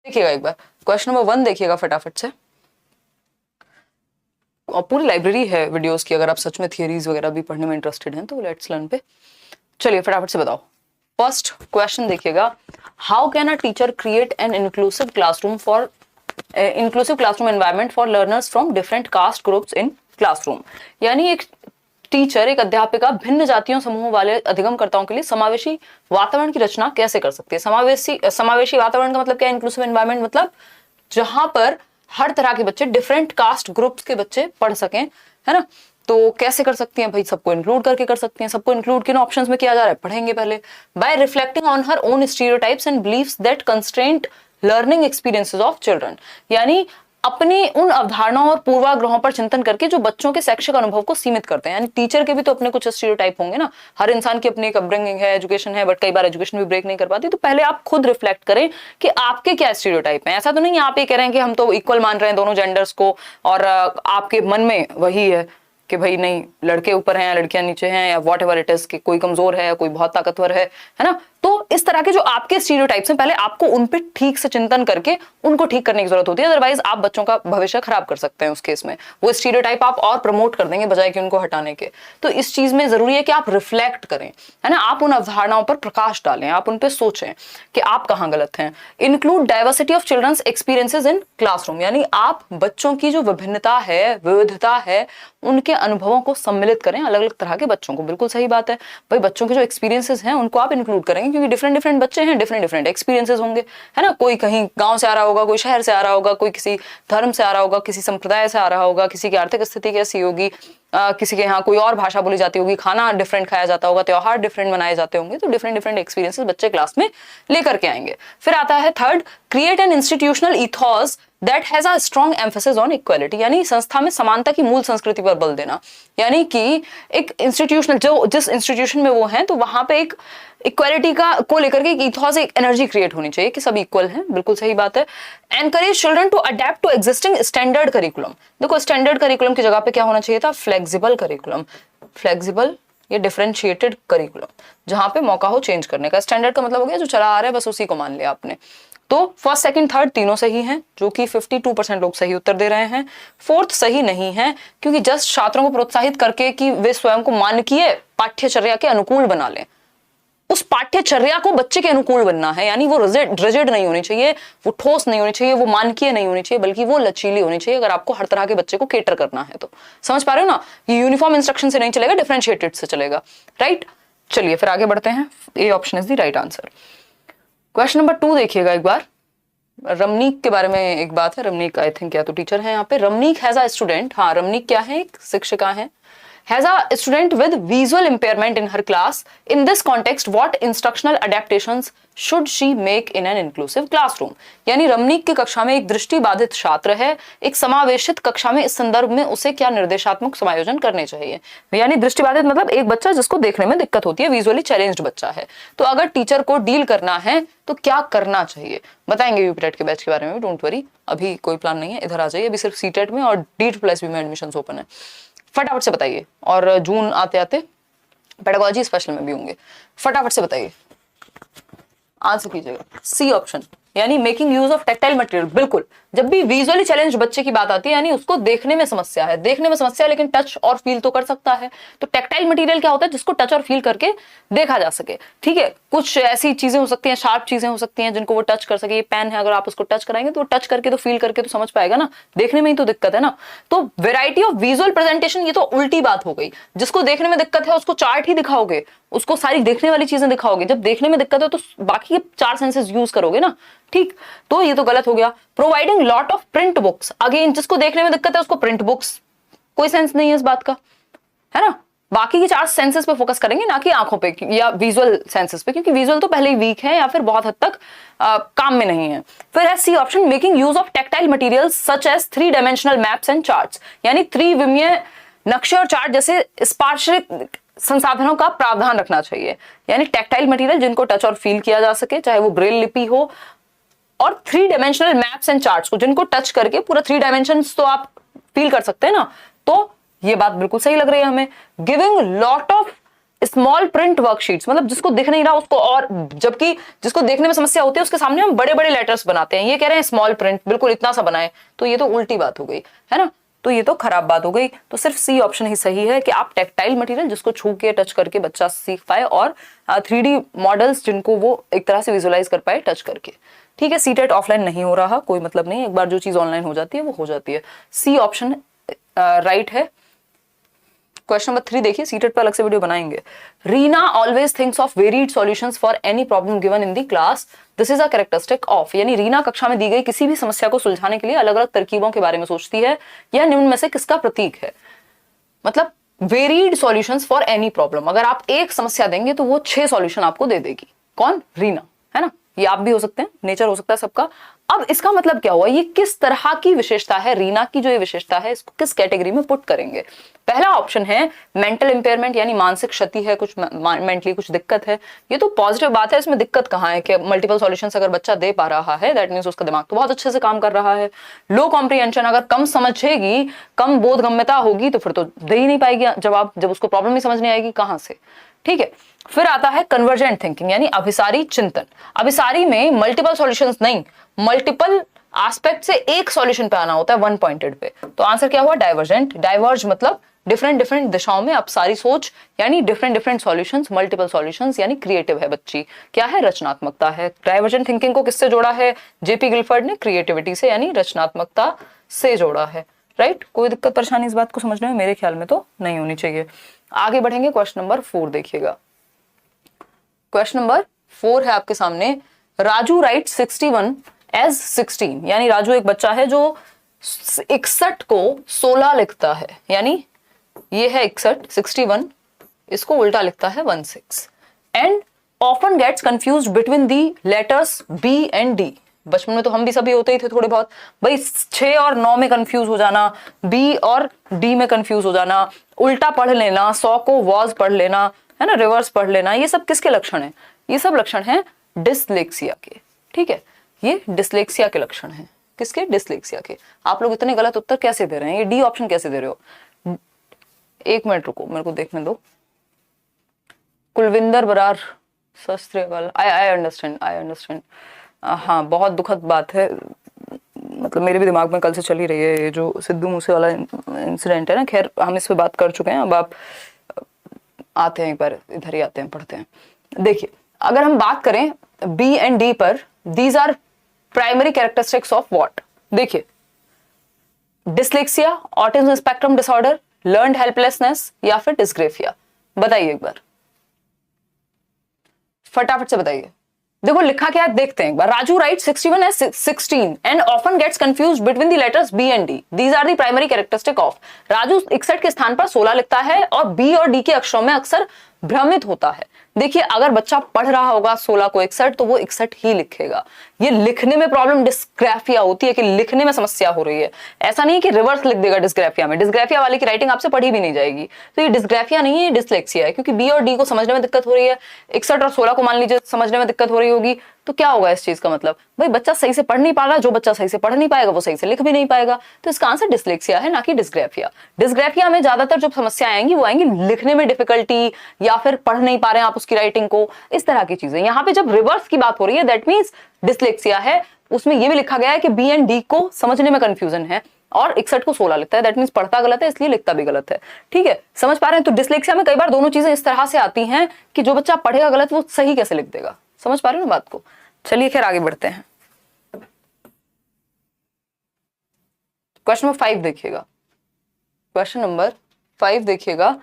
देखिएगा एक बार question number 1 देखिएगा फटाफट से, और पूरी लाइब्रेरी है वीडियोस की, अगर आप सच में थियरीज वगैरह भी पढ़ने में इंटरेस्टेड हैं तो लेट्स लर्न पे चलिए फटाफट से बताओ। फर्स्ट क्वेश्चन देखिएगा, how can a teacher create an inclusive classroom environment for learners from different caste groups in classroom. यानी एक टीचर, एक अध्यापिका भिन्न जातियों समूहों वाले अधिगमकर्ताओं के लिए समावेशी वातावरण की रचना कैसे कर सकती है। समावेशी वातावरण का मतलब क्या है? इंक्लूसिव एनवायरनमेंट मतलब जहां पर हर तरह के बच्चे, डिफरेंट कास्ट ग्रुप्स के बच्चे पढ़ सकें, है ना। तो कैसे कर सकती हैं भाई? सबको इंक्लूड करके कर सकती हैं। सबको इंक्लूड किन ऑप्शंस में किया जा रहा है पढ़ेंगे पहले। By reflecting on her own stereotypes and beliefs that constraint learning experiences of children. यानी अपनी उन अवधारणाओं और पूर्वाग्रहों पर चिंतन करके जो बच्चों के शैक्षिक अनुभव को सीमित करते हैं। यानी टीचर के भी तो अपने कुछ स्टीरियोटाइप होंगे ना, हर इंसान की अपनी एक अपब्रिंगिंग है, एजुकेशन है, बट कई बार एजुकेशन भी ब्रेक नहीं कर पाती। तो पहले आप खुद रिफ्लेक्ट करें कि आपके क्या स्टीरियोटाइप हैं। ऐसा तो नहीं आप ये कह रहे हैं कि हम तो इक्वल मान रहे हैं दोनों जेंडर्स को, और आपके मन में वही है कि भाई नहीं, लड़के ऊपर हैं, लड़कियां नीचे हैं, या वॉट एवर इट इज, कि कोई कमजोर है, कोई बहुत ताकतवर है ना। तो इस तरह के जो आपके स्टीरियोटाइप्स हैं, पहले आपको उन पे ठीक से चिंतन करके उनको ठीक करने की जरूरत होती है। अदरवाइज आप बच्चों का भविष्य खराब कर सकते हैं। उस केस में वो स्टीरियोटाइप आप और प्रमोट कर देंगे बजाय कि उनको हटाने के। तो इस चीज में जरूरी है कि आप रिफ्लेक्ट करें, है ना। आप उन अवधारणाओं पर प्रकाश डालें, आप उन पर सोचें कि आप कहाँ गलत हैं। Include diversity of children's experiences in classroom. यानी आप बच्चों की जो विभिन्नता है, विविधता है, उनके अनुभवों को सम्मिलित करें, अलग अलग तरह के बच्चों को। बिल्कुल सही बात है भाई, बच्चों के जो एक्सपीरियंसेस हैं उनको आप इंक्लूड करेंगे, क्योंकि डिफरेंट डिफरेंट बच्चे हैं, डिफरेंट डिफरेंट एक्सपीरियंसेस होंगे, है ना। कोई कहीं गांव से आ रहा होगा, कोई शहर से आ रहा होगा, कोई किसी धर्म से आ रहा होगा, किसी संप्रदाय से आ रहा होगा, किसी की आर्थिक स्थिति कैसी होगी, किसी के यहाँ कोई और भाषा बोली जाती होगी, खाना डिफरेंट खाया जाता होगा, त्योहार डिफरेंट मनाए जाते होंगे। तो डिफरेंट डिफरेंट एक्सपीरियंसेस बच्चे क्लास में लेकर के आएंगे। फिर आता है third, create an institutional ethos that has a strong emphasis on equality. यानी संस्था में समानता की मूल संस्कृति पर बल देना। यानी कि एक इंस्टीट्यूशनल, जो जिस इंस्टीट्यूशन में वो है, तो वहां पे एक इक्वालिटी का को लेकर के एक इथॉस, एक एनर्जी क्रिएट होनी चाहिए कि सब इक्वल हैं। बिल्कुल सही बात है। Encourage children to adapt to existing standard curriculum. देखो, स्टैंडर्ड करिकुलम की जगह पे क्या होना चाहिए था? Flexible curriculum. फ्लेक्सिबल या डिफरेंशिएटेड करिकुलम, जहां पे मौका हो चेंज करने का। स्टैंडर्ड का मतलब हो गया जो चला आ रहा है बस उसी को मान लिया आपने। तो फर्स्ट, सेकंड, थर्ड तीनों सही हैं, जो कि 52% लोग सही उत्तर दे रहे हैं। फोर्थ सही नहीं है, क्योंकि जस्ट छात्रों को प्रोत्साहित करके कि वे स्वयं को मानकीय पाठ्यचर्या के अनुकूल बना लें। उस पाठ्यचर्या को बच्चे के अनुकूल बनना है, यानी वो रिजिड नहीं होनी चाहिए, वो ठोस नहीं होनी चाहिए, वो मानकीय नहीं होनी चाहिए, बल्कि वो लचीली होनी चाहिए, अगर आपको हर तरह के बच्चे को केटर करना है तो। समझ पा रहे हो ना? ये यूनिफॉर्म इंस्ट्रक्शन से नहीं चलेगा, डिफरेंशिएटेड से चलेगा, राइट। चलिए फिर आगे बढ़ते हैं। A option is the right answer. Question number 2 देखिएगा एक बार। रमनीक के बारे में एक बात है। रमनीक आई थिंक या तो टीचर है यहाँ पे। रमनीक हैज अ स्टूडेंट, हाँ रमनीक क्या है? एक शिक्षिका है। Has a student with visual impairment in her class. In this context, what instructional adaptations should she make in an inclusive classroom? यानी रमनीक की कक्षा में एक दृष्टिबाधित छात्र है। एक समावेशित कक्षा में इस संदर्भ में उसे क्या निर्देशात्मक समायोजन करने चाहिए? यानी दृष्टिबाधित मतलब एक बच्चा जिसको देखने में दिक्कत होती है, विजुअली चैलेंज्ड बच्चा है। तो अगर टीचर को डील करना है तो क्या करना चाहिए? बताएंगे यूपीटेट के बैच के बारे में, डोंट वरी, अभी कोई प्लान नहीं है, इधर आ जाइए। अभी सिर्फ सीटेट में और D+B में एडमिशन ओपन है। फटाफट से बताइए। और जून आते आते पेडागोजी स्पेशल में भी होंगे। फटाफट से बताइए, आंसर कीजिएगा। सी ऑप्शन, यानी making use of tactile material. बिल्कुल, जब भी विजुअली चैलेंज बच्चे की बात आती है, यानी उसको देखने में समस्या है, देखने में समस्या है लेकिन टच और फील तो कर सकता है। तो टेक्टाइल मटेरियल क्या होता है? जिसको टच और फील करके देखा जा सके। ठीक है, कुछ ऐसी चीजें हो सकती हैं, शार्प चीजें हो सकती हैं जिनको वो टच कर सके। ये पेन है, अगर आप उसको टच कराएंगे तो टच करके तो फील करके तो समझ पाएगा ना, देखने में ही तो दिक्कत है ना। तो वेराइटी ऑफ विजुअल प्रेजेंटेशन, ये तो उल्टी बात हो गई। जिसको देखने में दिक्कत है उसको चार्ट ही दिखाओगे, उसको सारी देखने वाली चीजें दिखाओगे। जब देखने में दिक्कत है तो बाकी के 4 सेंसेस यूज करोगे ना, ठीक। तो ये तो गलत हो गया। Providing lot of print books, again जिसको देखने में दिक्कत है उसको प्रिंट बुक्स, कोई सेंस नहीं है इस बात का, है ना। बाकी के 4 सेंसेस पे फोकस करेंगे, ना कि आंखों पे या विजुअल सेंसेस पे, क्योंकि विजुअल तो पहले ही वीक है या फिर बहुत हद तक काम में नहीं है। फिर है C option, making use of tactile materials such as 3 dimensional maps and charts. यानी त्रिविमीय नक्शे और चार्ट जैसे स्पार्शिक संसाधनों का प्रावधान रखना चाहिए। यानी टेक्टाइल मटेरियल जिनको टच और फील किया जा सके, चाहे वो ब्रेल लिपि हो, और 3 डायमेंशनल मैप्स एंड चार्ट्स को जिनको टच करके पूरा 3 डायमेंशंस तो आप फील कर सकते हैं ना। तो ये बात बिल्कुल सही लग रही है हमें। Giving lot of small print worksheets, मतलब जिसको दिख नहीं रहा उसको, और जबकि जिसको देखने में समस्या होती है उसके सामने हम बड़े बड़े लेटर्स बनाते हैं, ये कह रहे हैं स्मॉल प्रिंट, बिल्कुल इतना सा बनाए, तो ये तो उल्टी बात हो गई है ना, तो ये तो खराब बात हो गई। तो सिर्फ सी ऑप्शन ही सही है कि आप टेक्टाइल मटेरियल जिसको छू के टच करके बच्चा सीख पाए, और 3D मॉडल्स जिनको वो एक तरह से विजुअलाइज कर पाए टच करके। ठीक है, सीटेट ऑफलाइन नहीं हो रहा, कोई मतलब नहीं, एक बार जो चीज ऑनलाइन हो जाती है वो हो जाती है। सी ऑप्शन राइट है। क्वेश्चन नंबर 3 देखिए, सीटेट पर अलग से वीडियो बनाएंगे। Reena always thinks of varied solutions for any problem given in the class, this is a characteristic of, यानी रीना कक्षा में दी गई किसी भी समस्या को सुलझाने के लिए अलग अलग तरकीबों के बारे में सोचती है, यह निम्न में से किसका प्रतीक है। मतलब varied solutions for any problem, अगर आप एक समस्या देंगे तो वो 6 सॉल्यूशन आपको दे देगी। कौन? रीना, है ना, ये आप भी हो सकते हैं, नेचर हो सकता है सबका। अब इसका मतलब क्या हुआ, ये किस तरह की विशेषता है, रीना की जो ये विशेषता है इसको किस कैटेगरी में पुट करेंगे। पहला ऑप्शन है मेंटल इंपेयरमेंट, यानी मानसिक क्षति है, कुछ मेंटली कुछ दिक्कत है, ये तो पॉजिटिव बात है, इसमें दिक्कत कहाँ है कि मल्टीपल सॉल्यूशंस अगर बच्चा दे पा रहा है दैट मींस उसका दिमाग तो बहुत अच्छे से काम कर रहा है। लो कॉम्प्रिहेंशन, अगर कम समझेगी, कम बोधगम्यता होगी तो फिर तो दे ही नहीं पाएगी जवाब, जब उसको प्रॉब्लम ही समझ नहीं आएगी कहां से। ठीक है, फिर आता है कन्वर्जेंट थिंकिंग, यानी अभिसारी चिंतन। अभिसारी में मल्टीपल सॉल्यूशंस नहीं, मल्टीपल एस्पेक्ट से एक सॉल्यूशन पे आना होता है, वन पॉइंटेड पे। तो आंसर क्या हुआ? डाइवर्जेंट। डाइवर्ज मतलब डिफरेंट डिफरेंट दिशाओं में अपसारी सोच, यानी different different solutions, multiple solutions, यानी क्रिएटिव है बच्ची। क्या है? रचनात्मकता है। डाइवर्जेंट थिंकिंग को किससे जोड़ा है? जेपी गिलफर्ड ने क्रिएटिविटी से, यानी रचनात्मकता से जोड़ा है। राइट, कोई दिक्कत परेशानी इस बात को समझने में मेरे ख्याल में तो नहीं होनी चाहिए। आगे बढ़ेंगे, क्वेश्चन नंबर 4 देखिएगा। क्वेश्चन नंबर 4 है आपके सामने, राजू राइट 61 एज 16, यानी राजू एक बच्चा है जो 61 को 16 लिखता है, यानी ये है 61, इसको उल्टा लिखता है 16, and often gets confuse between the letters B and D. बचपन में तो हम भी सभी होते ही थे थोड़े बहुत, भाई 6 और 9 में कंफ्यूज हो जाना, बी और डी में कंफ्यूज हो जाना, उल्टा पढ़ लेना, 100 को वॉज पढ़ लेना, है ना, रिवर्स पढ़ लेना, ये सब किसके लक्षण है? ये सब लक्षण है डिसलेक्सिया के। ठीक है, ये डिसलेक्सिया के लक्षण हैं। किसके? डिसलेक्सिया के। आप लोग इतने गलत उत्तर कैसे दे रहे हैं? ये डी ऑप्शन कैसे दे रहे हो? एक मिनट रुको, मेरे को देखने दो। कुलविंदर बरार शास्त्री वाला, आई अंडरस्टैंड। हाँ, बहुत दुखद बात है, मतलब मेरे भी दिमाग में कल से चल ही रही है ये जो सिद्धू मूसे वाला इंसिडेंट है ना। खैर, हम इस पे बात कर चुके हैं, अब आप आते हैं एक बार इधर ही आते हैं, पढ़ते हैं। देखिए, अगर हम बात करें बी एंड डी पर, these are primary characteristics of what? देखिए, dyslexia, autism spectrum disorder, learned helplessness, या फिर डिस्ग्रेफिया। बताइए एक बार, फटाफट से बताइए। देखो लिखा क्या है, देखते हैं एक बार। Raju write 61 age 16 and often gets confused between the letters B and D, these are the primary characteristic of. Raju 61 के स्थान पर 16 लिखता है और बी और डी के अक्षरों में अक्सर भ्रमित होता है। देखिए, अगर बच्चा पढ़ रहा होगा 16 को 61 तो वो 61 ही लिखेगा। ये लिखने में प्रॉब्लम डिस्ग्राफिया होती है कि लिखने में समस्या हो रही है, ऐसा नहीं कि रिवर्स लिख देगा डिस्ग्राफिया में। डिस्ग्राफिया वाले की राइटिंग आपसे पढ़ी भी नहीं जाएगी। तो ये डिस्ग्राफिया नहीं है, ये डिसलेक्सिया है, क्योंकि बी और डी को समझने में दिक्कत हो रही है। 61 और 16 को मान लीजिए समझने में दिक्कत हो रही होगी, तो क्या होगा इस चीज का मतलब? भाई बच्चा सही से पढ़ नहीं पा रहा, जो बच्चा सही से पढ़ नहीं पाएगा वो सही से लिख भी नहीं पाएगा। तो इसका आंसर डिसलेक्सिया है, ना कि डिस्ग्राफिया। डिस्ग्राफिया में ज्यादातर जो समस्या आएंगी वो आएंगी लिखने में डिफिकल्टी, या फिर पढ़ नहीं पा रहे हैं आप उसकी राइटिंग को, इस तरह की चीजें। यहाँ पे जब रिवर्स की बात हो रही है दैट मींस डिसलेक्सिया है। उसमें ये भी लिखा गया है कि बी एंड डी को समझने में कंफ्यूजन है और 61 को 16 लिखता है, दैट मींस पढ़ता गलत है इसलिए लिखता भी गलत है। ठीक है, समझ पा रहे हैं? तो डिसलेक्सिया में कई बार दोनों चीजें इस तरह से आती हैं कि जो बच्चा पढ़ेगा गलत वो सही कैसे लिख देगा। समझ पा रहे हो ना बात को? चलिए खैर आगे बढ़ते हैं। क्वेश्चन नंबर 5 देखिएगा। क्वेश्चन नंबर 5 देखिएगा,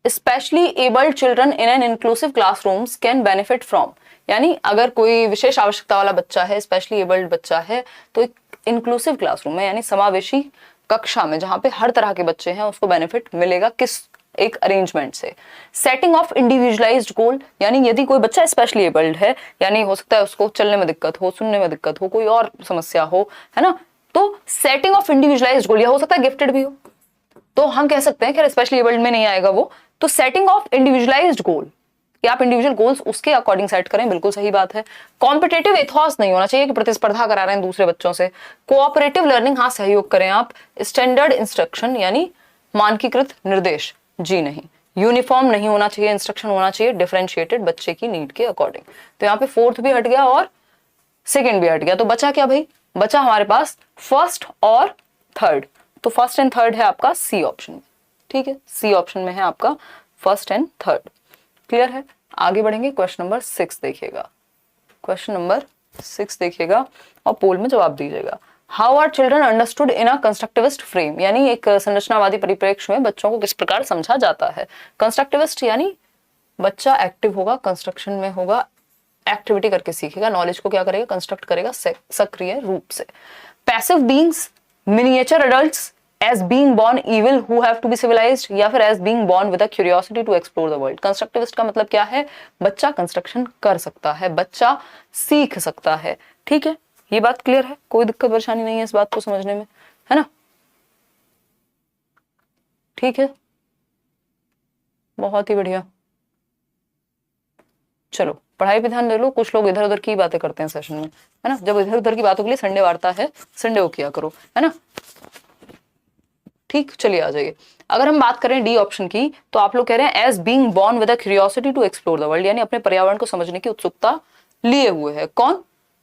specially abled children in an inclusive classrooms can benefit from, यानी अगर कोई विशेष आवश्यकता वाला बच्चा है, स्पेशली एबल्ड बच्चा है, तो एक इंक्लूसिव क्लासरूम में यानी समावेशी कक्षा में जहां पे हर तरह के बच्चे हैं उसको बेनिफिट मिलेगा। किस? एक अरेंजमेंट से। सेटिंग ऑफ इंडिविजुअलाइज्ड गोल, यानी यदि कोई बच्चा स्पेशली एबल्ड है, यानी हो सकता है उसको चलने में दिक्कत हो, सुनने में दिक्कत हो, कोई और समस्या हो, है ना, तो सेटिंग ऑफ इंडिविजुअलाइज्ड गोल, या हो सकता है गिफ्टेड भी हो, तो हम कह सकते हैं कि स्पेशली एबल्ड में नहीं आएगा वो। तो सेटिंग ऑफ इंडिविजुअलाइज्ड गोल, कि आप इंडिविजुअल गोल्स उसके अकॉर्डिंग सेट करें, बिल्कुल सही बात है। कॉम्पिटेटिव एथॉस नहीं होना चाहिए कि प्रतिस्पर्धा करा रहे हैं दूसरे बच्चों से। कोऑपरेटिव लर्निंग, हाँ सहयोग करें आप। स्टैंडर्ड इंस्ट्रक्शन यानी मानकीकृत निर्देश, जी नहीं। यूनिफॉर्म नहीं होना चाहिए, इंस्ट्रक्शन होना चाहिए डिफरेंशिएटेड बच्चे की नीड के अकॉर्डिंग। तो यहाँ पे फोर्थ भी हट गया और सेकेंड भी हट गया, तो बचा क्या भाई, बचा हमारे पास फर्स्ट और थर्ड। तो फर्स्ट एंड थर्ड है आपका सी ऑप्शन में, ठीक है, सी ऑप्शन में है आपका फर्स्ट एंड थर्ड। क्लियर है, आगे बढ़ेंगे। क्वेश्चन नंबर 6 देखिएगा, क्वेश्चन नंबर 6 देखिएगा और पोल में जवाब दीजिएगा। How are children understood in a constructivist frame, यानी एक संरचनावादी परिप्रेक्ष्य में बच्चों को किस प्रकार समझा जाता है। कंस्ट्रक्टिविस्ट यानी बच्चा एक्टिव होगा, कंस्ट्रक्शन में होगा, एक्टिविटी करके सीखेगा, नॉलेज को क्या करेगा, कंस्ट्रक्ट करेगा सक्रिय रूप से। Passive beings, miniature adults, as being born evil who have to be civilized, या फिर as being born with a curiosity to explore the world। Constructivist का मतलब क्या है, बच्चा कंस्ट्रक्शन कर सकता है, बच्चा सीख सकता है, ठीक है, ये बात क्लियर है, कोई दिक्कत परेशानी नहीं है इस बात को समझने में, है ना, ठीक है, बहुत ही बढ़िया। चलो पढ़ाई पे ध्यान दे लो, कुछ लोग इधर उधर की बातें करते हैं सेशन में, है ना, जब इधर उधर की बातों के लिए संडे वार्ता है, संडे को किया करो, है ना, ठीक। चलिए आ जाइए, अगर हम बात करें डी ऑप्शन की, तो आप लोग कह रहे हैं as being born with a curiosity to explore the world, यानी अपने पर्यावरण को समझने की उत्सुकता लिए हुए है, कौन,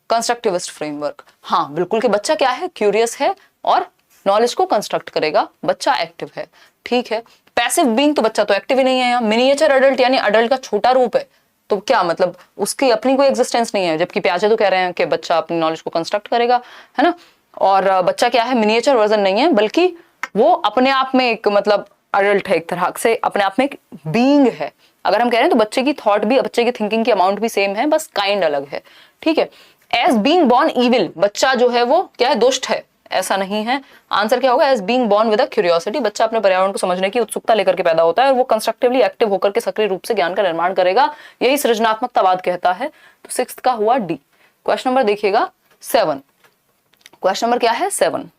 कंस्ट्रक्टिविस्ट फ्रेमवर्क। हाँ बिल्कुल, कि बच्चा क्या है, क्यूरियस है और नॉलेज को कंस्ट्रक्ट करेगा, बच्चा एक्टिव है, ठीक है। पैसिव बीइंग, तो बच्चा तो एक्टिव ही नहीं है यहाँ। मिनिएचर अडल्ट यानी अडल्ट का छोटा रूप है, तो क्या मतलब उसकी अपनी कोई एग्जिस्टेंस नहीं है, जबकि प्याजे तो कह रहे हैं कि बच्चा अपनी नॉलेज को कंस्ट्रक्ट करेगा, है ना, और बच्चा क्या है, मिनिएचर वर्जन नहीं है, बल्कि वो अपने आप में एक मतलब अडल्ट है, एक तरह से अपने आप में एक बीइंग है। अगर हम कह रहे हैं तो बच्चे की थॉट भी, बच्चे की थिंकिंग की अमाउंट भी सेम है, बस काइंड अलग है, ठीक है। एज बीइंग बोर्न इविल, बच्चा जो है वो क्या है, दुष्ट है, ऐसा नहीं है। आंसर क्या होगा, as being born with a curiosity, बच्चा अपने पर्यावरण को समझने की उत्सुकता लेकर के पैदा होता है और वो कंस्ट्रक्टिवली एक्टिव होकर के सक्रिय रूप से ज्ञान का निर्माण करेगा, यही सृजनात्मकतावाद कहता है। तो 6 का हुआ डी। क्वेश्चन नंबर देखिएगा 7, क्वेश्चन नंबर क्या है 7,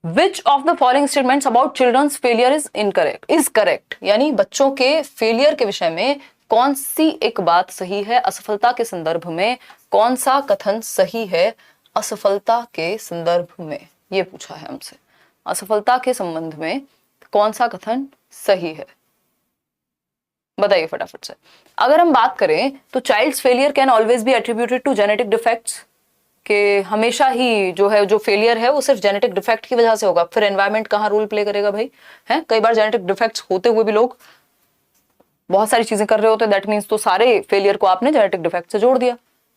Which of the following statements about children's failure is incorrect? Is correct, यानी बच्चों के फेलियर के विषय में कौन सी एक बात सही है, असफलता के संदर्भ में कौन सा कथन सही है, असफलता के संदर्भ में, ये पूछा है हमसे, असफलता के संबंध में कौन सा कथन सही है, बताइए फटाफट से। अगर हम बात करें तो child's failure can always be attributed to genetic defects, कि हमेशा ही जो है जो फेलियर है वो सिर्फ जेनेटिक डिफेक्ट की वजह से होगा, फिर एनवायरनमेंट कहाँ रोल प्ले करेगा भाई, है, कई बार जेनेटिक डिफेक्ट्स होते हुए भी लोग बहुत सारी चीजें कर रहे होते हैं, दैट मीन्स तो सारे फेलियर को आपने जेनेटिक डिफेक्ट से जोड़ दिया,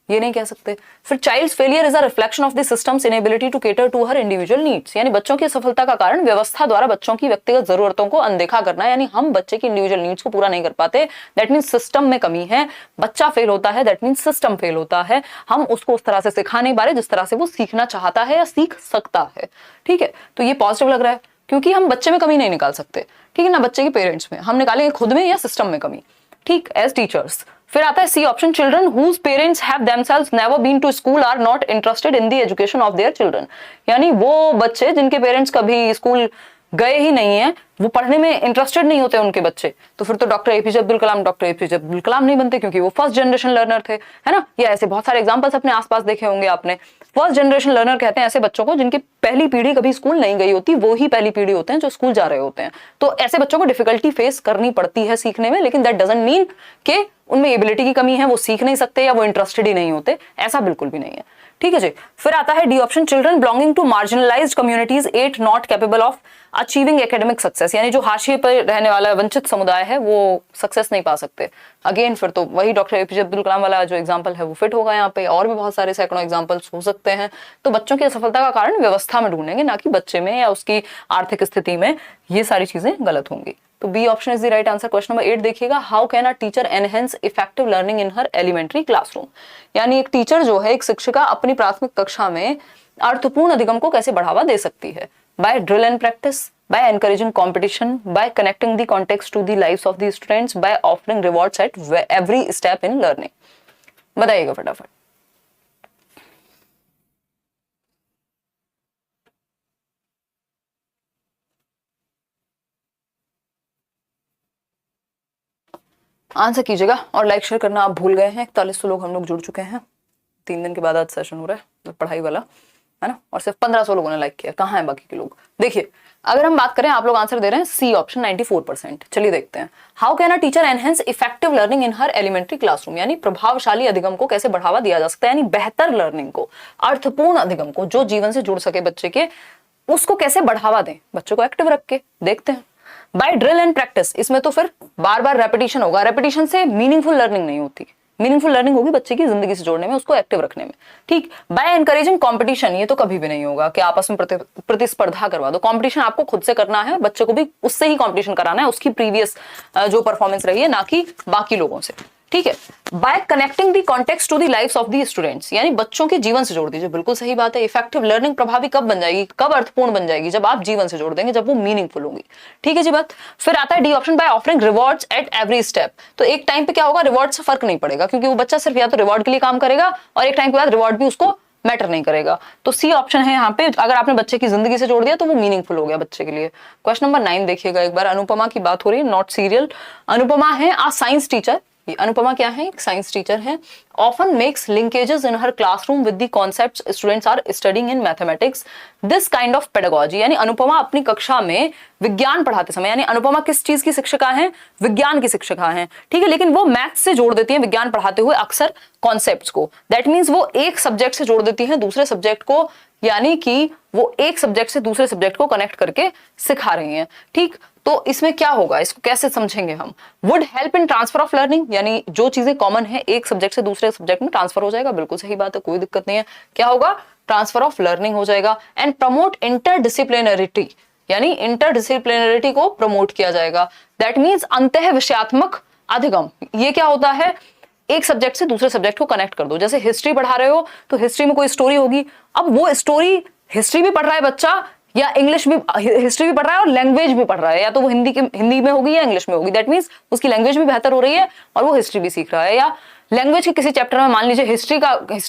ये नहीं कह सकते। फिर child's failure is a reflection of the system's inability to cater to her individual needs, यानी बच्चों की असफलता का कारण व्यवस्था द्वारा बच्चों की व्यक्तिगत जरूरतों को अनदेखा करना, यानी हम बच्चे की इंडिविजुअल नीड्स को पूरा नहीं कर पाते, दैट मीन्स सिस्टम में कमी है, बच्चा फेल होता है दैट मीन्स सिस्टम फेल होता है, हम उसको उस तरह से सिखा नहीं पा रहे जिस तरह से वो सीखना चाहता है या सीख सकता है, ठीक है। तो ये पॉजिटिव लग रहा है, क्योंकि हम बच्चे में कमी नहीं निकाल सकते, ठीक है ना, बच्चे के पेरेंट्स में हम निकालेंगे खुद में या सिस्टम में कमी, ठीक, एज टीचर्स। फिर आता है C option, children whose parents have themselves never been to school are not interested in the education of their children, यानी वो बच्चे जिनके पेरेंट्स कभी स्कूल गए ही नहीं है, वो पढ़ने में इंटरेस्टेड नहीं होते उनके बच्चे, तो फिर तो डॉक्टर एपीजे अब्दुल कलाम नहीं बनते, क्योंकि वो फर्स्ट जनरेशन लर्नर थे, है ना। ये ऐसे बहुत सारे एग्जांपल्स अपने आसपास देखे होंगे आपने। फर्स्ट जनरेशन लर्नर कहते हैं ऐसे बच्चों को जिनकी पहली पीढ़ी कभी स्कूल नहीं गई होती, वो ही पहली पीढ़ी होते हैं जो स्कूल जा रहे होते हैं, तो ऐसे बच्चों को डिफिकल्टी फेस करनी पड़ती है सीखने में, लेकिन दैट डजंट मीन कि उनमें एबिलिटी की कमी है, वो सीख नहीं सकते या वो इंटरेस्टेड ही नहीं होते, ऐसा बिल्कुल भी नहीं है, ठीक है जी। फिर आता है D option, children belonging to marginalised communities at not capable of achieving academic success, यानी जो हाशिए पर रहने वाला वंचित समुदाय है वो सक्सेस नहीं पा सकते। अगेन फिर तो वही डॉक्टर एपीजे अब्दुल कलाम वाला जो एग्जांपल है वो फिट होगा यहाँ पे, और भी बहुत सारे सैकड़ों एग्जांपल्स हो सकते हैं। तो बच्चों की असफलता का कारण व्यवस्था में ढूंढेंगे, ना कि बच्चे में या उसकी आर्थिक स्थिति में, ये सारी चीजें गलत होंगी। तो B option is the right answer. Question number 8 देखिएगा, how can a teacher enhance effective learning in her elementary classroom, यानी एक टीचर जो है, एक शिक्षिका अपनी प्राथमिक कक्षा में अर्थपूर्ण अधिगम को कैसे बढ़ावा दे सकती है, by drill and practice, by encouraging competition, by connecting the context to the lives of the students, by offering rewards at every step in learning। बताइएगा फटाफट। आंसर कीजिएगा और लाइक शेयर करना आप भूल गए हैं। 41 लोग हम लोग जुड़ चुके हैं, 3 दिन के बाद आज सेशन हो रहा है पढ़ाई वाला, है ना, और सिर्फ 1500 लोगों ने लाइक किया, कहाँ है बाकी के लोग। देखिए अगर हम बात करें, आप लोग आंसर दे रहे हैं सी ऑप्शन 94%। चलिए देखते हैं, how can a teacher enhance effective learning in her elementary classroom, यानी प्रभावशाली अधिगम को कैसे बढ़ावा दिया जा सकता है, यानी बेहतर लर्निंग को, अर्थपूर्ण अधिगम को जो जीवन से जुड़ सके बच्चे के, उसको कैसे बढ़ावा दें बच्चों को एक्टिव रख के। देखते हैं, बाय ड्रिल एंड प्रैक्टिस, इसमें तो फिर बार बार रेपिटेशन होगा, रेपिटेशन से मीनिंगफुल लर्निंग नहीं होती, मीनिंगफुल लर्निंग होगी बच्चे की जिंदगी से जोड़ने में, उसको एक्टिव रखने में। ठीक, बाय एनकरेजिंग कंपटीशन, ये तो कभी भी नहीं होगा कि आपस में प्रतिस्पर्धा करवा दो, कंपटीशन आपको खुद से करना है, बच्चे को भी उससे ही कंपटीशन कराना है, उसकी प्रीवियस जो परफॉर्मेंस रही है, ना कि बाकी लोगों से। ठीक है, by connecting the context to the lives of the students, यानी बच्चों के जीवन से जोड़ दीजिए, बिल्कुल सही बात है। इफेक्टिव लर्निंग प्रभावी कब बन जाएगी, कब अर्थपूर्ण बन जाएगी, जब आप जीवन से जोड़ देंगे, जब वो मीनिंगफुल होगी। ठीक है जी बात। फिर आता है D option, by offering rewards at every step, तो एक टाइम पे क्या होगा, रिवॉर्ड से फर्क नहीं पड़ेगा, क्योंकि वो बच्चा सिर्फ या तो रिवॉर्ड के लिए काम करेगा और एक टाइम के बाद रिवॉर्ड भी उसको मैटर नहीं करेगा। तो सी ऑप्शन है यहाँ पे, अगर आपने बच्चे की जिंदगी से जोड़ दिया तो वो मीनिंगफुल हो गया बच्चे के लिए। क्वेश्चन नंबर 9 देखिएगा एक बार, अनुपमा की बात हो रही है, नॉट सीरियल। अनुपमा है आ साइंस टीचर, अनुपमा क्या है, एक साइंस टीचर है। Often makes linkages in her classroom with the concepts students are studying in mathematics, this kind of pedagogy, यानी अनुपमा अपनी कक्षा में विज्ञान पढ़ाते समय, यानी अनुपमा किस चीज की शिक्षिका हैं, विज्ञान की शिक्षिका हैं। ठीक है, लेकिन वो मैथ्स से जोड़ देती हैं विज्ञान पढ़ाते हुए अक्सर कॉन्सेप्ट्स को, दैट मीन्स वो एक सब्जेक्ट से जोड़ देती हैं दूसरे सब्जेक्ट को, यानी कि वो एक सब्जेक्ट से दूसरे सब्जेक्ट को कनेक्ट करके सिखा रही हैं। ठीक, तो इसमें क्या होगा, इसको कैसे समझेंगे हम, would help in transfer of learning, यानी जो चीजें कॉमन है एक सब्जेक्ट से दूसरे सब्जेक्ट में ट्रांसफर हो जाएगा, बिल्कुल सही बात है, कोई दिक्कत नहीं है। क्या होगा, ट्रांसफर ऑफ लर्निंग हो जाएगा। एंड प्रमोट इंटरडिसिप्लिनरिटी, यानी इंटरडिसिप्लिनरिटी को प्रमोट किया जाएगा, दैट मीन्स अंतः विषयात्मक अधिगम। ये क्या होता है, एक सब्जेक्ट से दूसरे सब्जेक्ट को कनेक्ट कर दो, जैसे हिस्ट्री पढ़ा रहे हो तो हिस्ट्री में कोई स्टोरी होगी, अब वो स्टोरी हिस्ट्री भी पढ़ रहा है बच्चा, या इंग्लिश भी, हिस्ट्री भी पढ़ रहा है और लैंग्वेज भी पढ़ रहा है, या तो वो हिंदी में होगी या इंग्लिश में होगी, दैट मींस उसकी लैंग्वेज भी बेहतर हो रही है और वो हिस्ट्री भी सीख रहा है। या लैंग्वेज के किसी चैप्टर में मान लीजिए हिस्ट्री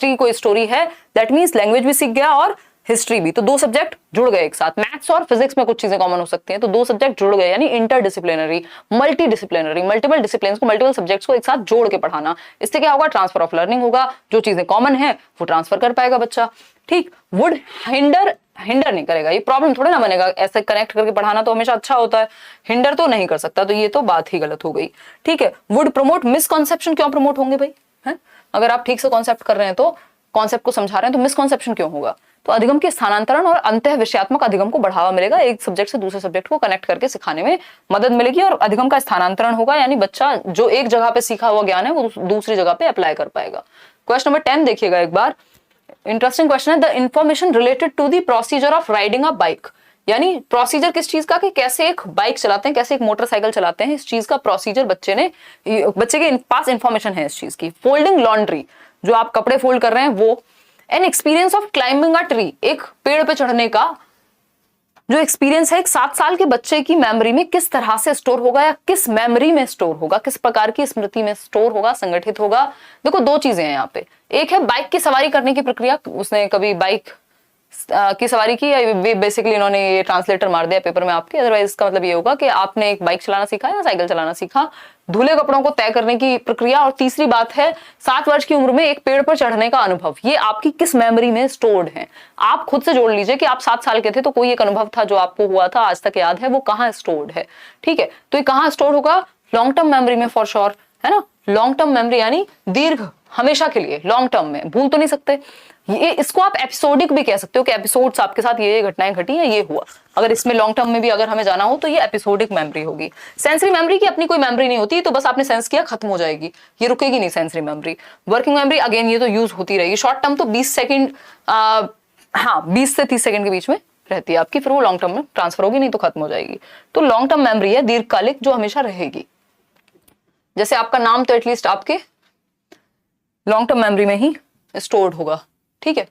की कोई स्टोरी है, दैट मींस लैंग्वेज भी सीख गया और हिस्ट्री भी, तो दो सब्जेक्ट जुड़ गए एक साथ। मैथ्स और फिजिक्स में कुछ चीजें कॉमन हो सकती हैं, तो दो सब्जेक्ट जुड़ गए, यानी interdisciplinary, multi disciplinary, multiple discipline को, मल्टीपल सब्जेक्ट्स को एक साथ जोड़ के पढ़ाना। इससे क्या होगा, ट्रांसफर ऑफ लर्निंग होगा, जो चीजें कॉमन है वो ट्रांसफर कर पाएगा बच्चा। ठीक, वुड हिंडर नहीं करेगा, ये प्रॉब्लम थोड़ा ना बनेगा, ऐसे कनेक्ट करके पढ़ाना तो हमेशा अच्छा होता है, हिंडर तो नहीं कर सकता, तो ये तो बात ही गलत हो गई। ठीक है, वुड प्रमोट मिसकॉन्सेप्शन, क्यों प्रमोट होंगे भाई, है? अगर आप ठीक से कॉन्सेप्ट कर रहे हैं, तो कॉन्सेप्ट को समझा रहे हैं, तो मिसकॉन्सेप्शन क्यों होगा। तो अधिगम के स्थानांतरण और अंतः विषयात्मक अधिगम को बढ़ावा मिलेगा, एक सब्जेक्ट से दूसरे सब्जेक्ट को कनेक्ट करके सिखाने में मदद मिलेगी, और अधिगम का स्थानांतरण होगा, यानी बच्चा जो एक जगह पे सीखा हुआ ज्ञान है वो दूसरी जगह पे अप्लाई कर पाएगा। क्वेश्चन नंबर 10 देखिएगा एक बार, इंटरेस्टिंग क्वेश्चन है, the information related to the procedure of riding a bike, यानी प्रोसीजर किस चीज का, कि कैसे एक बाइक चलाते हैं, कैसे एक मोटरसाइकिल चलाते हैं, इस चीज का प्रोसीजर बच्चे के पास इंफॉर्मेशन है इस चीज की। फोल्डिंग लॉन्ड्री, जो आप कपड़े फोल्ड कर रहे हैं वो। An experience of climbing a tree, एक पेड़ पे चढ़ने का जो एक्सपीरियंस है एक 7 साल के बच्चे की मेमोरी में किस तरह से स्टोर होगा, या किस मेमोरी में स्टोर होगा, किस प्रकार की स्मृति में स्टोर होगा, संगठित होगा। देखो दो चीजें हैं यहाँ पे, एक है बाइक की सवारी करने की प्रक्रिया, उसने कभी बाइक की सवारी की, या बेसिकली इन्होंने ये ट्रांसलेटर मार दिया पेपर में आपके, अदरवाइज इसका मतलब ये होगा कि आपने एक बाइक चलाना सीखा या साइकिल चलाना सीखा। धुले कपड़ों को तय करने की प्रक्रिया, और तीसरी बात है 7 वर्ष की उम्र में एक पेड़ पर चढ़ने का अनुभव, ये आपकी किस मेमोरी में स्टोर्ड है। आप खुद से जोड़ लीजिए कि आप 7 साल के थे तो कोई एक अनुभव था जो आपको हुआ था, आज तक याद है, वो कहाँ स्टोर्ड है। ठीक है, तो ये कहाँ स्टोर होगा, लॉन्ग टर्म मेमोरी में फॉर श्योर, है ना। लॉन्ग टर्म मेमोरी यानी दीर्घ, हमेशा के लिए, लॉन्ग टर्म में, भूल तो नहीं सकते। ये इसको आप एपिसोडिक भी कह सकते हो कि एपिसोड्स आपके साथ ये घटनाएं घटी हैं, ये हुआ। अगर इसमें लॉन्ग टर्म में भी अगर हमें जाना हो तो ये एपिसोडिक मेमोरी होगी। सेंसरी मेमोरी की अपनी कोई मेमोरी नहीं होती, तो बस आपने सेंस किया, खत्म हो जाएगी, ये रुकेगी नहीं sensory memory. Working memory again ये तो यूज होती रहेगी। शॉर्ट टर्म तो 20 सेकंड, हाँ 20 से 30 सेकंड के बीच में रहती है आपकी, फिर वो लॉन्ग टर्म में ट्रांसफर होगी, नहीं तो खत्म हो जाएगी। तो लॉन्ग टर्म मेमोरी है दीर्घकालिक, जो हमेशा रहेगी। जैसे आपका नाम तो एटलीस्ट आपके लॉन्ग टर्म मेमोरी में ही स्टोर्ड होगा। ठीक है,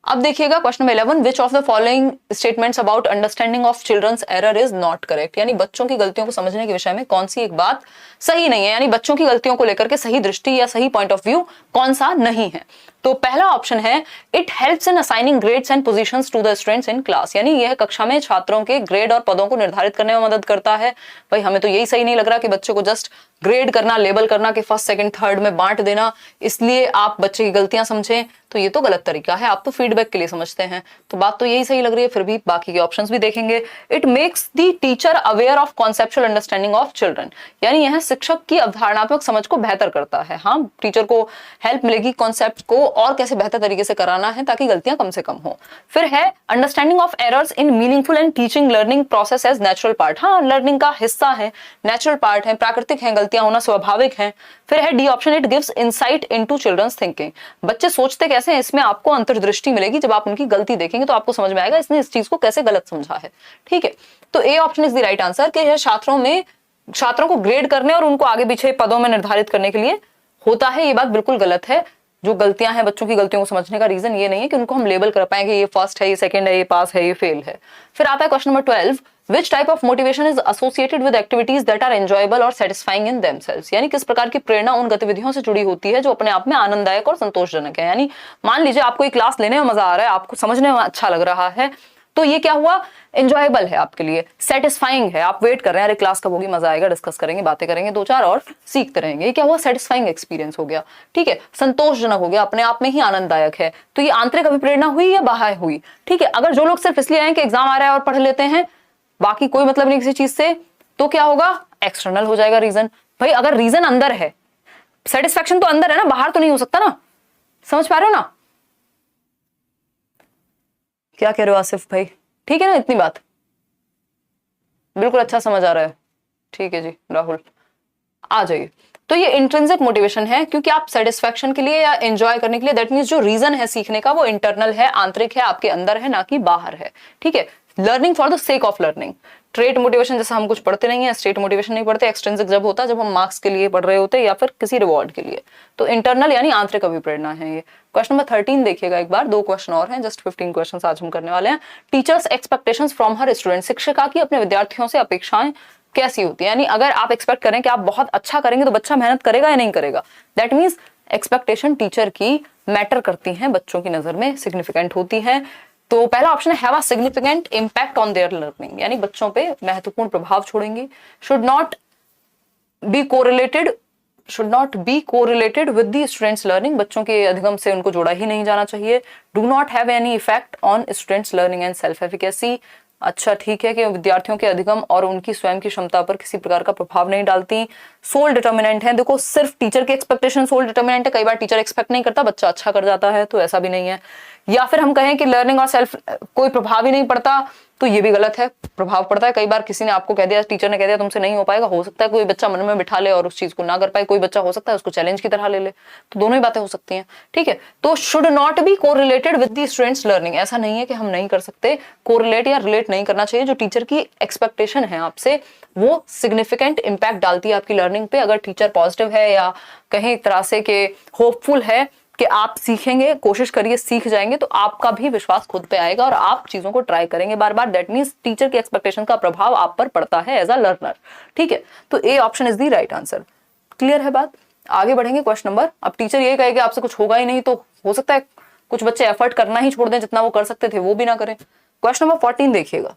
अब देखिएगा question number 11, which of the following statements about understanding of children's error is not correct, यानी बच्चों की गलतियों को समझने के विषय में कौन सी एक बात सही नहीं है, यानी बच्चों की गलतियों को लेकर के सही दृष्टि या सही पॉइंट ऑफ व्यू कौन सा नहीं है। तो पहला ऑप्शन है, it helps in assigning grades and positions to the students in class, यानी यह कक्षा में छात्रों के ग्रेड और पदों को निर्धारित करने में मदद करता है। भाई हमें तो यही सही नहीं लग रहा कि बच्चे को जस्ट ग्रेड करना, लेबल करना कि फर्स्ट सेकंड थर्ड में बांट देना, इसलिए आप बच्चे की गलतियां समझें, तो ये तो गलत तरीका है। आप तो फीडबैक के लिए समझते हैं, तो बात तो यही सही लग रही है। फिर भी बाकी के ऑप्शंस भी देखेंगे। It makes the teacher aware of conceptual understanding of children, यानी यह शिक्षक की अवधारणात्मक समझ को बेहतर करता है। हाँ, टीचर को हेल्प मिलेगी कॉन्सेप्ट को और कैसे बेहतर तरीके से कराना है ताकि गलतियां कम से कम हो। फिर है understanding of errors in meaningful and teaching learning process as natural part. हाँ, लर्निंग का हिस्सा है, नेचुरल पार्ट है, प्राकृतिक है, गलतियां होना स्वाभाविक है। फिर है D option, it gives insight into children's thinking. बच्चे सोचते कैसे हैं, इसमें आपको अंतर्दृष्टि मिलेगी। जब आप उनकी गलती देखेंगे तो आपको समझ में आएगा इसने इस चीज को कैसे गलत समझा है। ठीक है, तो A option is the right answer कि यह छात्रों को ग्रेड करने और उनको आगे पीछे पदों में निर्धारित करने के लिए होता है। ये बात बिल्कुल गलत है। जो गलतियां हैं, बच्चों की गलतियों को समझने का रीजन ये नहीं है कि उनको हम लेबल कर पाएंगे ये फर्स्ट है, ये सेकंड है, ये पास है, ये फेल है। फिर आता है question number 12, which type of motivation is associated with activities that are enjoyable और सेटिस्फाइंग इन देमसेल्व्स, यानी किस प्रकार की प्रेरणा उन गतिविधियों से जुड़ी होती है जो अपने आप में आनंददायक और संतोषजनक है। यानी मान लीजिए आपको एक क्लास लेने में मजा आ रहा है, आपको समझने में अच्छा लग रहा है, तो ये क्या हुआ, एंजॉयबल है आपके लिए, सेटिस्फाइंग है, आप वेट कर रहे हैं अरे क्लास कब होगी, मजा आएगा, डिस्कस करेंगे, बातें करेंगे दो चार और सीखते रहेंगे। ये क्या हुआ, सेटिस्फाइंग एक्सपीरियंस हो गया। ठीक है, संतोषजनक हो गया, अपने आप में ही आनंददायक है। तो ये आंतरिक अभिप्रेरणा हुई या बाह्य हुई। ठीक है, अगर जो लोग सिर्फ इसलिए आए कि एग्जाम आ रहा है और पढ़ लेते हैं, बाकी कोई मतलब नहीं किसी चीज से, तो क्या होगा, एक्सटर्नल हो जाएगा रीजन। भाई अगर रीजन अंदर है, सेटिस्फेक्शन तो अंदर है ना, बाहर तो नहीं हो सकता ना। समझ पा रहे हो ना, क्या कह रहे हो आसिफ भाई, ठीक है ना, इतनी बात बिल्कुल अच्छा समझ आ रहा है। ठीक है जी राहुल, आ जाइए। तो ये इंट्रिंसिक मोटिवेशन है, क्योंकि आप सेटिस्फेक्शन के लिए या एंजॉय करने के लिए, दैट मींस जो रीजन है सीखने का वो इंटरनल है, आंतरिक है, आपके अंदर है, ना कि बाहर है। ठीक है, learning for the sake of learning. Trait motivation जैसा हम कुछ पढ़ते नहीं है, स्टेट मोटिवेशन नहीं पढ़ते, एक्सट्रिंसिक जब होता है जब हम मार्क्स के लिए पढ़ रहे होते हैं या फिर किसी रिवॉर्ड के लिए। तो इंटरनल यानी आंतरिक अभिप्रेरणा है ये। क्वेश्चन नंबर 13 देखिएगा एक बार, 2 क्वेश्चन और हैं, जस्ट 15 क्वेश्चन आज हम करने वाले हैं। Teachers expectations from her student, शिक्षिका की अपने विद्यार्थियों से अपेक्षाएं कैसी होती है। यानी अगर आप एक्सपेक्ट करें कि आप बहुत अच्छा करेंगे तो बच्चा मेहनत करेगा या नहीं करेगा, दैट मीन्स एक्सपेक्टेशन टीचर की मैटर करती हैं, बच्चों की नजर में सिग्निफिकेंट होती है। तो पहला ऑप्शन है have a significant impact on their learning, यानी बच्चों पे महत्वपूर्ण प्रभाव छोड़ेंगी। Should not be correlated with the students learning, बच्चों के अधिगम से उनको जोड़ा ही नहीं जाना चाहिए। Do not have any effect on students learning and self efficacy, अच्छा ठीक है कि विद्यार्थियों के अधिगम और उनकी स्वयं की क्षमता पर किसी प्रकार का प्रभाव नहीं डालती। सोल डिटर्मिनेंट है, देखो सिर्फ टीचर की एक्सपेक्टेशन सोल डिटर्मिनेंट है, कई बार टीचर एक्सपेक्ट नहीं करता, बच्चा अच्छा कर जाता है, तो ऐसा भी नहीं है। या फिर हम कहें कि लर्निंग और सेल्फ कोई प्रभाव ही नहीं पड़ता, तो ये भी गलत है, प्रभाव पड़ता है। कई बार किसी ने आपको कह दिया, टीचर ने कह दिया तुमसे नहीं हो पाएगा, हो सकता है कोई बच्चा मन में बिठा ले और उस चीज को ना कर पाए, कोई बच्चा हो सकता है उसको चैलेंज की तरह ले ले, तो दोनों ही बातें हो सकती हैं। ठीक है, तो should not be correlated with the students learning, ऐसा नहीं है कि हम नहीं कर सकते, कोरिलेट या रिलेट नहीं करना चाहिए। जो टीचर की एक्सपेक्टेशन है आपसे वो सिग्निफिकेंट इंपैक्ट डालती है आपकी लर्निंग पे। अगर टीचर पॉजिटिव है या कहीं एक तरह से कि होपफुल है कि आप सीखेंगे, कोशिश करिए सीख जाएंगे, तो आपका भी विश्वास खुद पे आएगा और आप चीजों को ट्राई करेंगे बार बार। दैट मींस टीचर की एक्सपेक्टेशन का प्रभाव आप पर पड़ता है एज अ लर्नर। ठीक है, तो A option is the right answer. Clear है बात, आगे बढ़ेंगे क्वेश्चन नंबर। अब टीचर ये कहे कि आपसे कुछ होगा ही नहीं, तो हो सकता है कुछ बच्चे एफर्ट करना ही छोड़ दें, जितना वो कर सकते थे वो भी ना करें। क्वेश्चन नंबर 14 देखिएगा,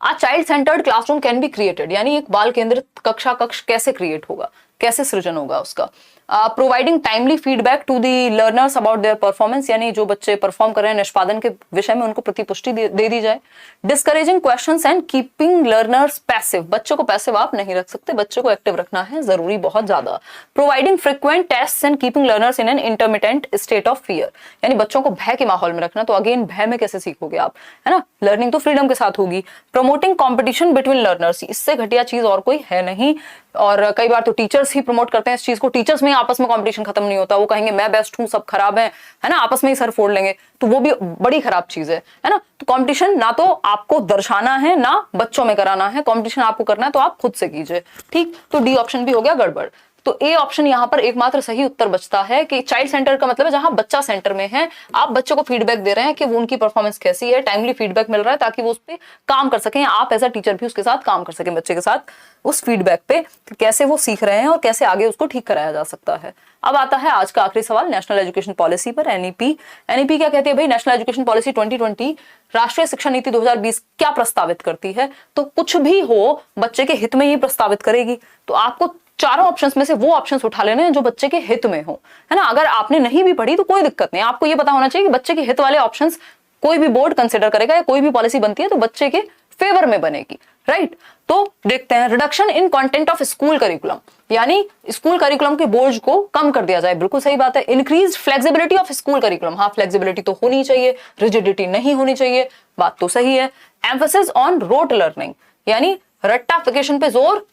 a child centred classroom can be created, यानी एक बाल केंद्रित कक्ष कैसे क्रिएट होगा, कैसे सृजन होगा उसका। Providing timely feedback to the learners about their performance, यानी जो बच्चे परफॉर्म कर रहे हैं निष्पादन के विषय में उनको प्रतिपुष्टि दे दी जाए। Discouraging questions and keeping learners passive, बच्चों को पैसिव आप नहीं रख सकते, बच्चों को एक्टिव रखना है जरूरी बहुत ज्यादा। Providing frequent tests and keeping learners in an intermittent state of fear, यानी बच्चों को भय के माहौल में रखना, तो अगेन भय में कैसे सीखोगे आप, है ना, लर्निंग तो फ्रीडम के साथ होगी। प्रमोटिंग कॉम्पिटिशन बिटवीन लर्नर्स, इससे घटिया चीज और कोई है नहीं, और कई बार तो टीचर्स ही प्रमोट करते हैं इस चीज को, टीचर्स में आपस में कंपटीशन खत्म नहीं होता, वो कहेंगे मैं बेस्ट हूं सब खराब है ना, आपस में ही सर फोड़ लेंगे, तो वो भी बड़ी खराब चीज है ना। तो कंपटीशन ना तो आपको दर्शाना है ना बच्चों में कराना है, कंपटीशन आपको करना है तो आप खुद से कीजिए। ठीक, तो डी ऑप्शन भी हो गया गड़बड़। तो ए ऑप्शन यहाँ पर एकमात्र सही उत्तर बचता है कि चाइल्ड सेंटर का मतलब है जहां बच्चा सेंटर में है, आप बच्चे को फीडबैक दे रहे हैं कि वो उनकी परफॉर्मेंस कैसी है, टाइमली फीडबैक मिल रहा है ताकि वो उस पर काम कर सकें, आप एज अ टीचर भी उसके साथ काम कर सकें बच्चे के साथ उस फीडबैक पे कैसे वो सीख रहे हैं और कैसे आगे उसको ठीक कराया जा सकता है। अब आता है आज का आखिरी सवाल नेशनल एजुकेशन पॉलिसी पर, एनईपी। एनईपी क्या कहती है भाई? नेशनल एजुकेशन पॉलिसी 2020 राष्ट्रीय शिक्षा नीति 2020 क्या प्रस्तावित करती है? तो कुछ भी हो बच्चे के हित में ही प्रस्तावित करेगी। तो आपको चारों ऑप्शंस में से वो ऑप्शंस उठा लेने हैं जो बच्चे के हित में हो, है ना। अगर आपने नहीं भी पढ़ी तो कोई दिक्कत नहीं, आपको ये पता होना चाहिए कि बच्चे के हित वाले ऑप्शंस कोई भी बोर्ड कंसिडर करेगा या कोई भी पॉलिसी बनती है तो बच्चे के फेवर में बनेगी, राइट। तो देखते हैं, reduction in content of school curriculum, यानी स्कूल करिकुलम के बोझ को कम कर दिया जाए, बिल्कुल सही बात है। Increase flexibility of school curriculum, हाँ फ्लेक्सिबिलिटी तो होनी चाहिए, रिजिडिटी नहीं होनी चाहिए, बात तो सही है। एम्फेसिस ऑन रोट लर्निंग, यानी रट्टाफिकेशन पे जोर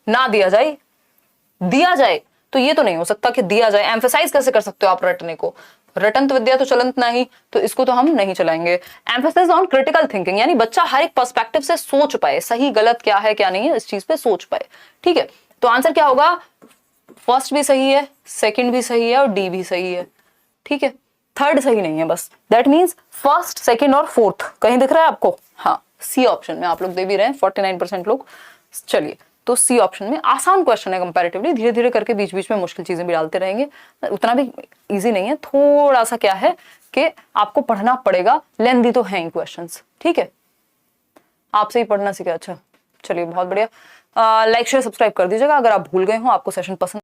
ना दिया जाए, दिया जाए तो ये तो नहीं हो सकता कि दिया जाए, एम्फेसाइज कैसे कर सकते हो आप रटने को, रटंत विद्या तो चलंत नहीं, तो इसको तो हम नहीं चलाएंगे। एम्फेसिस ऑन क्रिटिकल थिंकिंग, यानी बच्चा हर एक पर्सपेक्टिव से सोच पाए, सही गलत क्या है क्या नहीं है इस चीज पे सोच पाए, ठीक है। तो आंसर क्या होगा? फर्स्ट भी सही है, सेकंड भी सही है और डी भी सही है, ठीक है। थर्ड सही नहीं है बस, दैट मीन्स फर्स्ट सेकंड और फोर्थ कहीं दिख रहा है आपको? हाँ, सी ऑप्शन में आप लोग दे भी रहे हैं 49% लोग। चलिए, तो सी ऑप्शन में आसान क्वेश्चन है कंपैरेटिवली, धीरे धीरे करके बीच बीच में मुश्किल चीजें भी डालते रहेंगे, उतना भी इजी नहीं है, थोड़ा सा क्या है कि आपको पढ़ना पड़ेगा, लेंथी तो हैं क्वेश्चंस, ठीक है। आपसे ही पढ़ना सीखा, अच्छा चलिए बहुत बढ़िया। लाइक शेयर सब्सक्राइब कर दीजिएगा अगर आप भूल गए हो, आपको सेशन पसंद